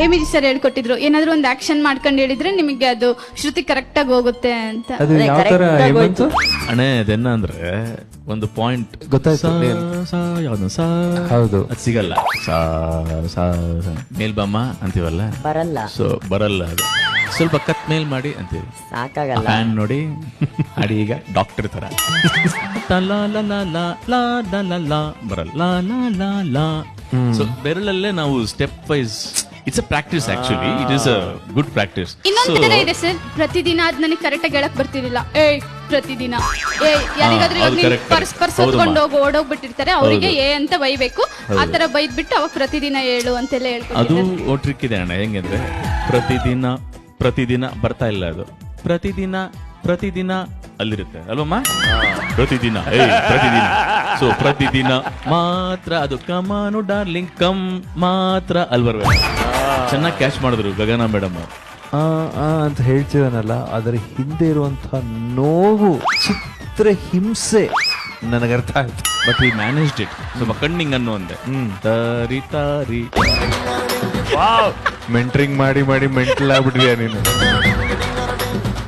ಎ.ವಿ.ಜಿ sir ಹೇಳ್ಕೊಟ್ಟಿದ್ರು, ಏನಾದ್ರು ಒಂದು action ಮಾಡ್ಕೊಂಡು ಹೇಳಿದ್ರೆ ನಿಮಗೆ ಅದು ಶ್ರುತಿ ಕರೆಕ್ಟ್ ಆಗಿ ಹೋಗುತ್ತೆ ಅಂತ. ಅದು ಯಾವ ತರ ಹೇಮಂತ್? ಅಣ್ಣೆ ಅದೆನ್ನ ಅಂದ್ರೆ ಒಂದು ಪಾಯಿಂಟ್ ಗೊತ್ತಾಯ್ತು. ಯಾವ್ದು ಸಾ ಹೌದು. ಅದು ಸಿಗಲ್ಲ. ಸಾ ಸಾ ಮೇಲ್ಬಮ್ಮ ಅಂತೀವಲ್ಲ, ಬರಲ್ಲ. ಸೊ ಬರಲ್ಲ ಅದು. ಸ್ವಲ್ಪ ಕತ್ ಮೇಲ್ ಮಾಡಿ ಅಂತೀವಿ, ಸಾಕಾಗಲ್ಲ. ಫ್ಯಾನ್ ನೋಡಿ ಅಡಿ ಈಗ ಡಾಕ್ಟರ್ ತರ ಬರಲ್ಲ. ಸೊ ಬೆರಳಲ್ಲೇ ನಾವು step wise, it's a practice. Actually it is a good practice. ಇನ್ನೊಂದು ತರ ಇದೆ ಸರ್, ಪ್ರತಿದಿನ ಅದ್ ನನಗೆ ಕರೆಕ್ಟ್ ಆಗಿ ಹೇಳಕ್ ಬರ್ತಿರ್ಲಿಲ್ಲ. ಪ್ರತಿದಿನ ಯಾರಿಗಾದ್ರೂ ಹೌದು, correct, ಪರ್ಸ್ correct. ಹೊತ್ಕೊಂಡು ಓಡೋಗ್ಬಿಟ್ಟಿರ್ತಾರೆ, ಅವರಿಗೆ ಏ ಅಂತ ಬೈಬೇಕು. ಆತರ ಬೈದ್ಬಿಟ್ಟು ಅವಾಗ ಪ್ರತಿದಿನ ಹೇಳು ಅಂತೆಲ್ಲ ಅದು ಹೇಳ್ಕೊಟ್ಟಿದ್ದಾರೆ. ಟ್ರಿಕ್ ಇದೆ ಅಣ್ಣ. ಹೆಂಗಂದ್ರೆ ಪ್ರತಿದಿನ ಬರ್ತಾ ಇಲ್ಲ ಅದು. ಪ್ರತಿದಿನ ಅಲ್ಲಿರುತ್ತೆ ಅಲ್ವಮ್ಮ? ಪ್ರತಿದಿನ ಸೊ ಪ್ರತಿದಿನ ಮಾತ್ರ ಅದು ಕಮಾನು ಡಾರ್ಲಿಂಗ್ ಕಮ್ ಮಾತ್ರ ಅಲ್ಲಿ ಬರ್ಬೇಕು. ಚೆನ್ನಾಗಿ ಕ್ಯಾಚ್ ಮಾಡಿದ್ರು ಗಗನ ಮೇಡಮ್. ಅಂತ ಹೇಳ್ತಿದ್ದಾನಲ್ಲ, ಅದರ ಹಿಂದೆ ಇರುವಂತಹ ನೋವು, ಚಿತ್ರ ಹಿಂಸೆ ನನಗೆ ಅರ್ಥ ಆಯ್ತು. ಬಟ್ ಈ ಮ್ಯಾನೇಜ್ಡ್ ಇಟ್. ಸ್ವಲ್ಪ ಕಣ್ಣಿಂಗ್ ಅನ್ನೋ ಒಂದೆ ತಾರಿ ಮೆಂಟ್ರಿಂಗ್ ಮಾಡಿ ಮೆಂಟಲ್ ಆಗ್ಬಿಟ್ಟಿದ್ಯಾ ನೀನು.